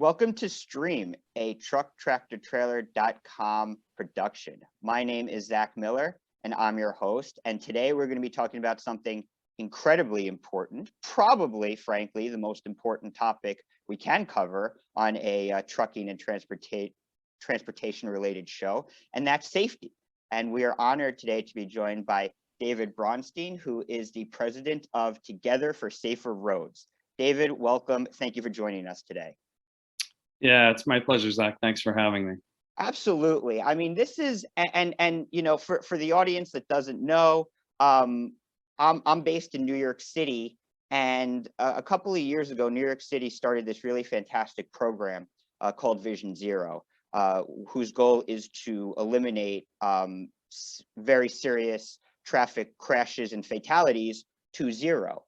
Welcome to Stream, a trucktractortrailer.com production. My name is Zach Miller, and I'm your host. And today we're going to be talking about something incredibly important, probably, frankly, the most important topic we can cover on a trucking and transportation-related show, and that's safety. And we are honored today to be joined by David Braunstein, who is the president of Together for Safer Roads. David, welcome. Thank you for joining us today. Yeah, it's my pleasure, Zach. Thanks for having me. Absolutely. I mean, this is and you know, for the audience that doesn't know, I'm based in New York City, and a couple of years ago, New York City started this really fantastic program called Vision Zero, whose goal is to eliminate very serious traffic crashes and fatalities to zero.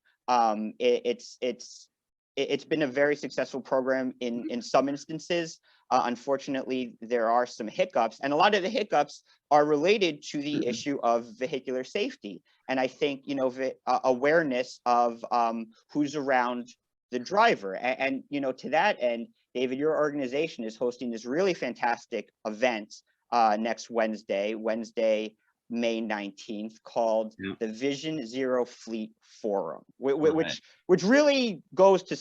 It's been a very successful program in some instances. Unfortunately, there are some hiccups, and a lot of the hiccups are related to the issue of vehicular safety. And I think, you know, awareness of who's around the driver. And, you know, to that end, David, your organization is hosting this really fantastic event next Wednesday, May 19th, called the Vision Zero Fleet Forum, which really goes to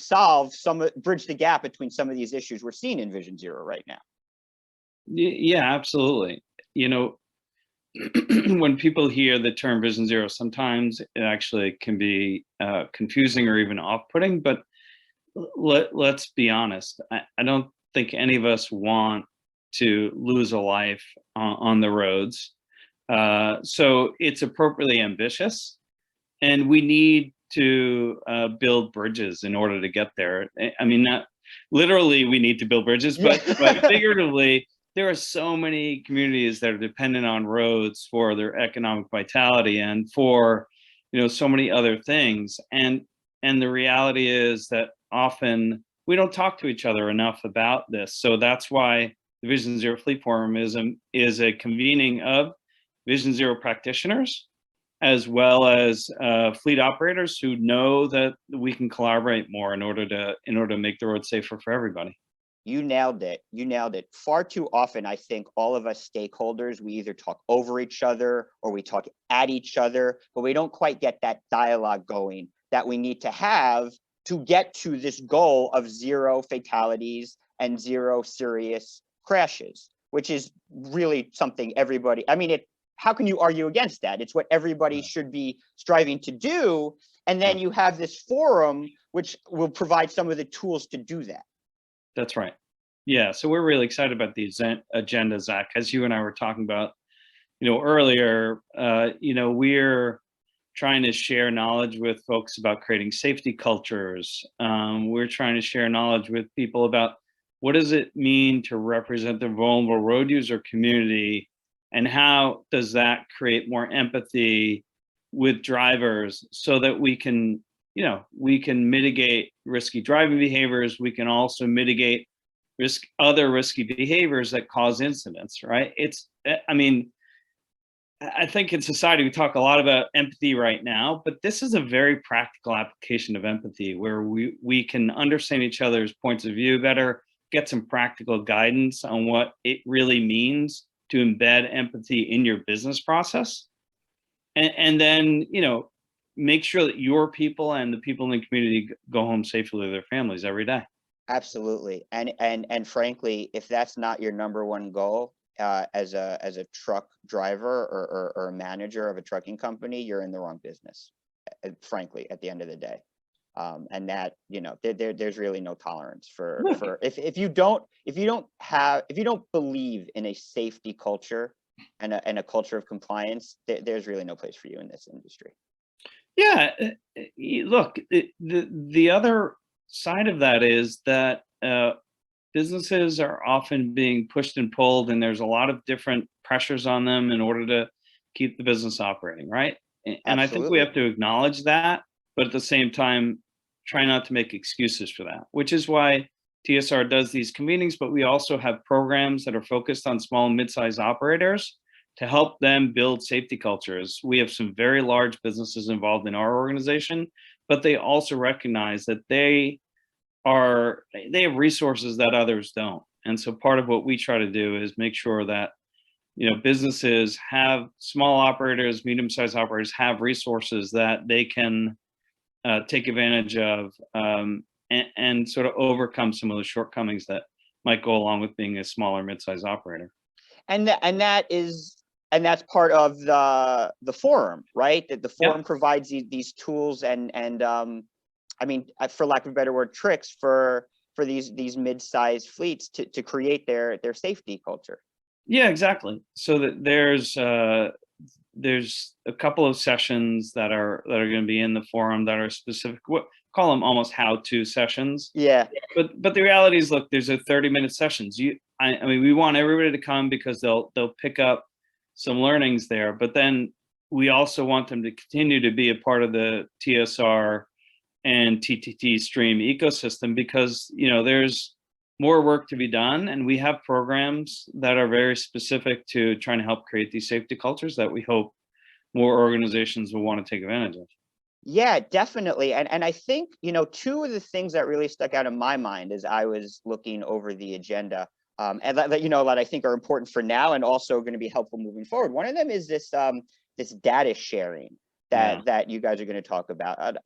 bridge the gap between some of these issues we're seeing in Vision Zero right now. Yeah, absolutely. You know, when people hear the term Vision Zero, sometimes it actually can be confusing or even off-putting, but let's be honest. I don't think any of us want to lose a life on the roads. So it's appropriately ambitious, and we need to build bridges in order to get there. I mean, not literally we need to build bridges, but figuratively, there are so many communities that are dependent on roads for their economic vitality and for, you know, so many other things. And the reality is that often we don't talk to each other enough about this. So that's why the Vision Zero Fleet Forum is a convening of Vision Zero practitioners, as well as fleet operators who know that we can collaborate more in order to make the road safer for everybody. You nailed it. You nailed it. Far too often, I think all of us stakeholders, we either talk over each other or we talk at each other, but we don't quite get that dialogue going that we need to have to get to this goal of zero fatalities and zero serious crashes, which is really something everybody, I mean, how can you argue against that? It's what everybody should be striving to do. And then you have this forum, which will provide some of the tools to do that. That's right. Yeah. So we're really excited about the agenda, Zach. As you and I were talking about, you know, earlier, you know, we're trying to share knowledge with folks about creating safety cultures. We're trying to share knowledge with people about what does it mean to represent the vulnerable road user community, and how does that create more empathy with drivers so that we can, you know, we can mitigate risky driving behaviors. We can also mitigate other risky behaviors that cause incidents, right? I mean, I think in society, we talk a lot about empathy right now, but this is a very practical application of empathy where we can understand each other's points of view better, get some practical guidance on what it really means to embed empathy in your business process. And then, you know, make sure that your people and the people in the community go home safely with their families every day. Absolutely. And frankly, if that's not your number one goal as a truck driver or a manager of a trucking company, you're in the wrong business, frankly, at the end of the day. And that, you know, there's really no tolerance for if you don't believe in a safety culture and a culture of compliance, there's really no place for you in this industry. Yeah, look, the other side of that is that businesses are often being pushed and pulled, and there's a lot of different pressures on them in order to keep the business operating, right? And I think we have to acknowledge that, but at the same time, try not to make excuses for that, which is why TSR does these convenings, but we also have programs that are focused on small and mid-sized operators to help them build safety cultures. We have some very large businesses involved in our organization, but they also recognize that they they have resources that others don't. And so part of what we try to do is make sure that, businesses have, small operators, medium-sized operators have resources that they can take advantage of, and sort of overcome some of the shortcomings that might go along with being a smaller mid-sized operator. And that's part of the forum, right? That the forum Yeah. provides these tools and I mean, for lack of a better word, tricks for these mid-sized fleets to create their safety culture. Yeah, exactly. So that there's a couple of sessions that are going to be in the forum that are specific. What call them almost how-to sessions. Yeah. But the reality is, look, there's a 30-minute sessions. I mean, we want everybody to come because they'll pick up some learnings there. But then we also want them to continue to be a part of the TSR and TTT stream ecosystem, because there's more work to be done, and we have programs that are very specific to trying to help create these safety cultures that we hope more organizations will want to take advantage of. Yeah, definitely. And I think, two of the things that really stuck out in my mind as I was looking over the agenda, and that I think are important for now and also going to be helpful moving forward. One of them is this data sharing that you guys are going to talk about.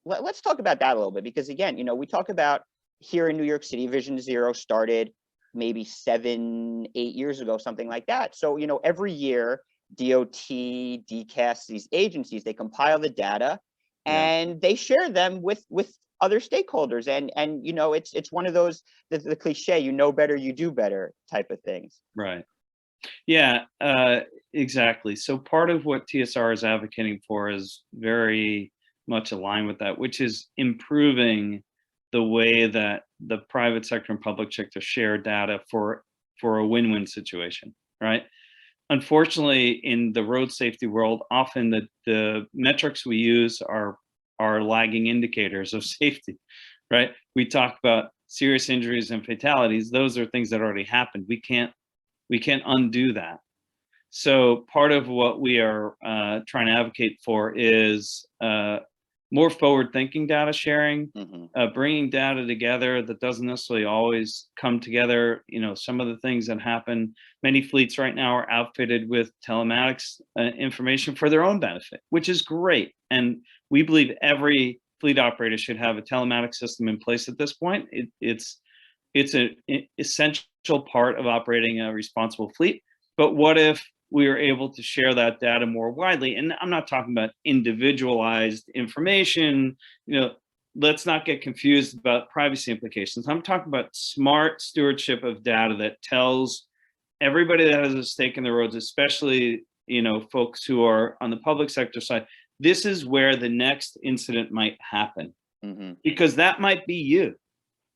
Let's talk about that a little bit, because again, we talk about here in New York City, Vision Zero started maybe 7-8 years ago, something like that. So, every year, DOT, DCAS, these agencies, they compile the data and they share them with other stakeholders. And it's one of those, the cliche, better, you do better type of things. Right. Yeah, exactly. So part of what TSR is advocating for is very much aligned with that, which is improving the way that the private sector and public sector share data for a win-win situation, right? Unfortunately, in the road safety world, often the metrics we use are lagging indicators of safety, right? We talk about serious injuries and fatalities. Those are things that already happened. We can't undo that. So part of what we are trying to advocate for is more forward-thinking data sharing, bringing data together that doesn't necessarily always come together. Some of the things that happen, many fleets right now are outfitted with telematics information for their own benefit, which is great. And we believe every fleet operator should have a telematics system in place at this point. It's an essential part of operating a responsible fleet. But what if we are able to share that data more widely? And I'm not talking about individualized information. Let's not get confused about privacy implications. I'm talking about smart stewardship of data that tells everybody that has a stake in the roads, especially folks who are on the public sector side, this is where the next incident might happen, because that might be you.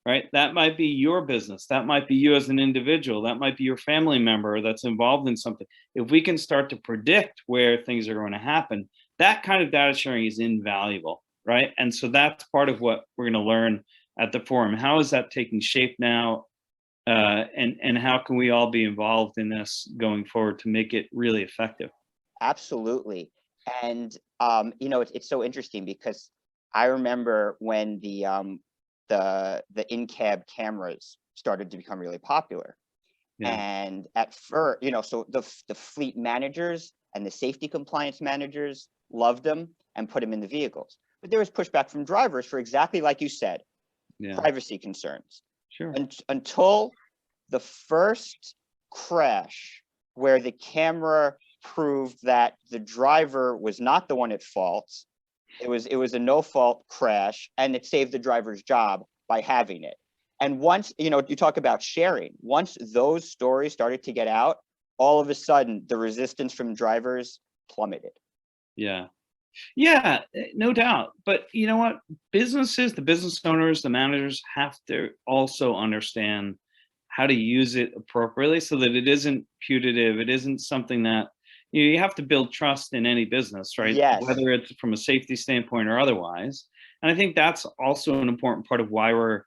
Right? That might be your business. That might be you as an individual. That might be your family member that's involved in something. If we can start to predict where things are going to happen, that kind of data sharing is invaluable, right? And so that's part of what we're going to learn at the forum. How is that taking shape now? And how can we all be involved in this going forward to make it really effective? Absolutely. And, it's so interesting because I remember when the in-cab cameras started to become really popular. And at first, so the fleet managers and the safety compliance managers loved them and put them in the vehicles. But there was pushback from drivers for exactly like you said, privacy concerns. Sure. Until the first crash where the camera proved that the driver was not the one at fault. It was a no-fault crash, and it saved the driver's job by having it. And once, you talk about sharing, once those stories started to get out, all of a sudden the resistance from drivers plummeted. Yeah, no doubt. But you know what? The business owners, the managers have to also understand how to use it appropriately so that it isn't putative. It isn't something that you have to build trust in any business, right? Yes. Whether it's from a safety standpoint or otherwise. And I think that's also an important part of why we're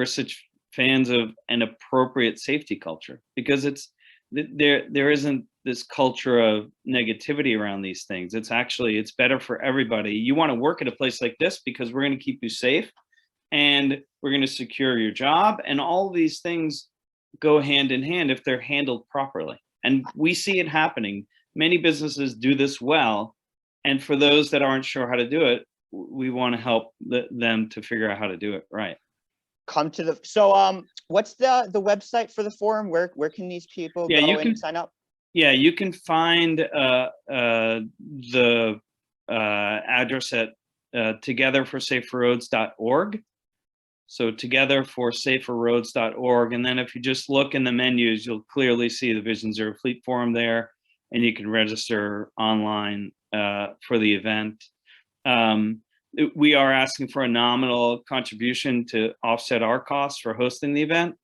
such fans of an appropriate safety culture, because there isn't this culture of negativity around these things. It's better for everybody. You want to work at a place like this because we're going to keep you safe, and we're going to secure your job. And all of these things go hand in hand if they're handled properly. And we see it happening. Many businesses do this well. And for those that aren't sure how to do it, we want to help them to figure out how to do it right. Come to the, so what's the website for the forum? Where can these people go and sign up? Yeah, you can find the address at togetherforsaferroads.org. So togetherforsaferroads.org. And then if you just look in the menus, you'll clearly see the Vision Zero Fleet Forum there, and you can register online for the event. We are asking for a nominal contribution to offset our costs for hosting the event.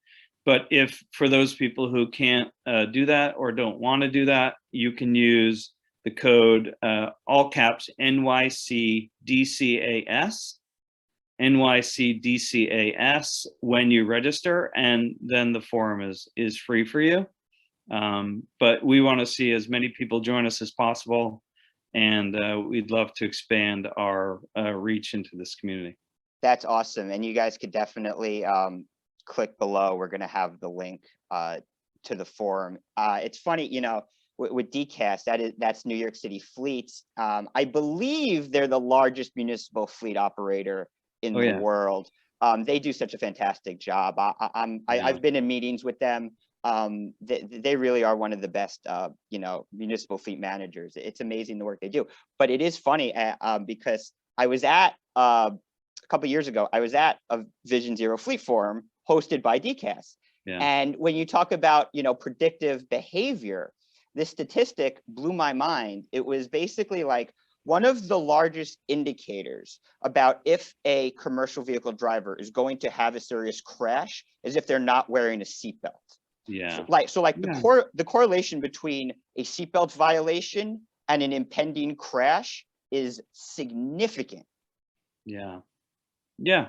But if for those people who can't do that or don't want to do that, you can use the code all caps NYCDCAS when you register, and then the forum is free for you. But we want to see as many people join us as possible, and we'd love to expand our reach into this community. That's awesome, and you guys could definitely click below. We're going to have the link to the forum. It's funny, you know, with DCAS, that's New York City Fleets. I believe they're the largest municipal fleet operator in the world. They do such a fantastic job. I've been in meetings with them. They really are one of the best, you know, municipal fleet managers. It's amazing the work they do. But it is funny because I was at a couple of years ago, I was at a Vision Zero Fleet Forum hosted by DCAS. Yeah. And when you talk about, you know, predictive behavior, this statistic blew my mind. It was basically like one of the largest indicators about if a commercial vehicle driver is going to have a serious crash is if they're not wearing a seatbelt. Yeah. So the correlation between a seatbelt violation and an impending crash is significant. Yeah. Yeah.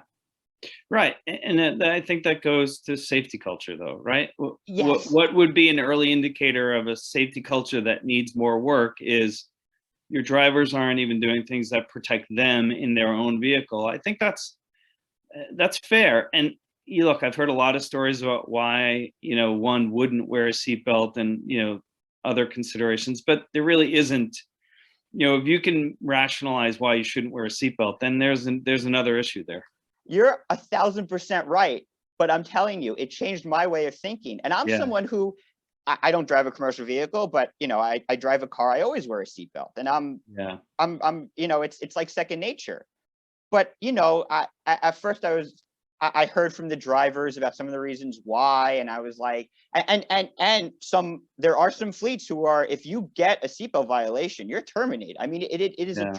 Right. And I think that goes to safety culture, though, right? Yes. What would be an early indicator of a safety culture that needs more work is your drivers aren't even doing things that protect them in their own vehicle. I think that's fair. And you look, I've heard a lot of stories about why, you know, one wouldn't wear a seatbelt and, you know, other considerations, but there really isn't. You know, if you can rationalize why you shouldn't wear a seatbelt, then there's another issue there. You're 1,000% right, but I'm telling you, it changed my way of thinking. And I'm someone who, I don't drive a commercial vehicle, but you know, I drive a car. I always wear a seatbelt, and I'm you know, it's like second nature. But you know, at first I heard from the drivers about some of the reasons why, and I was like, and there are some fleets who are, if you get a seatbelt violation, you're terminated. I mean, it is a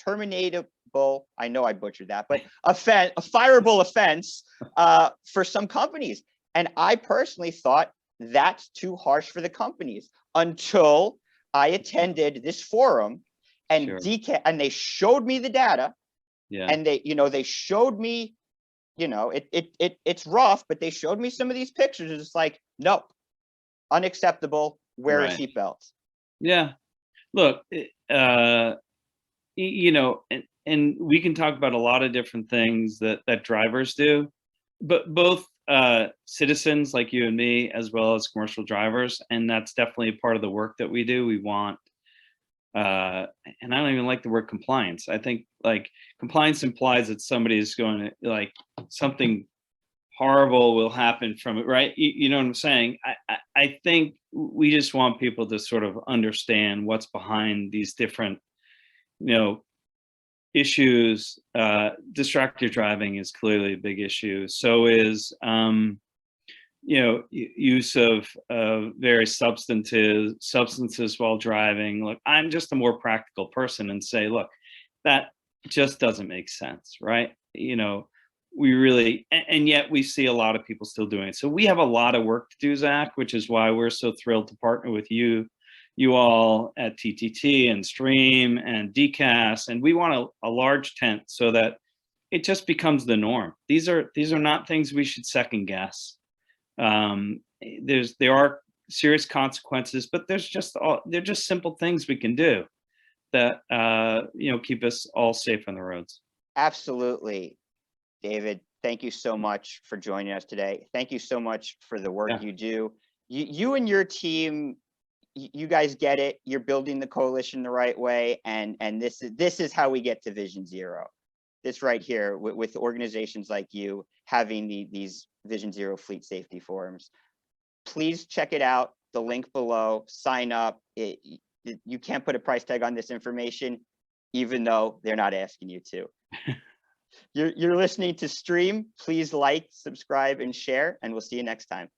terminatable, I know I butchered that, but a fireable offense for some companies. And I personally thought that's too harsh for the companies until I attended this forum and and they showed me the data. Yeah. And they showed me, you know, it's rough, but they showed me some of these pictures. It's like, nope, unacceptable. Wear a seatbelt. Yeah. Look, you know, and we can talk about a lot of different things that drivers do, but both citizens like you and me, as well as commercial drivers. And that's definitely a part of the work that we do. We want, and I don't even like the word compliance. I think like compliance implies that somebody is going to, like, something horrible will happen from it, right? You know what I'm saying? I think we just want people to sort of understand what's behind these different, you know, issues. Distracted driving is clearly a big issue. So is, you know, use of various substances while driving. Look, I'm just a more practical person and say, look, that just doesn't make sense, right? You know, we really, and yet we see a lot of people still doing it. So we have a lot of work to do, Zach, which is why we're so thrilled to partner with you all at TTT and Stream and DCAS, and we want a large tent so that it just becomes the norm. These are not things we should second guess. There are serious consequences, but they're just simple things we can do that you know, keep us all safe on the roads. Absolutely. David, thank you so much for joining us today. Thank you so much for the work Yeah. you do. You and your team, you guys get it. You're building the coalition the right way, and this is how we get to Vision Zero. This right here with organizations like you having these Vision Zero fleet safety forums. Please check it out. The link below. Sign up. You can't put a price tag on this information, even though they're not asking you to. You're listening to Stream. Please like, subscribe, and share, and we'll see you next time.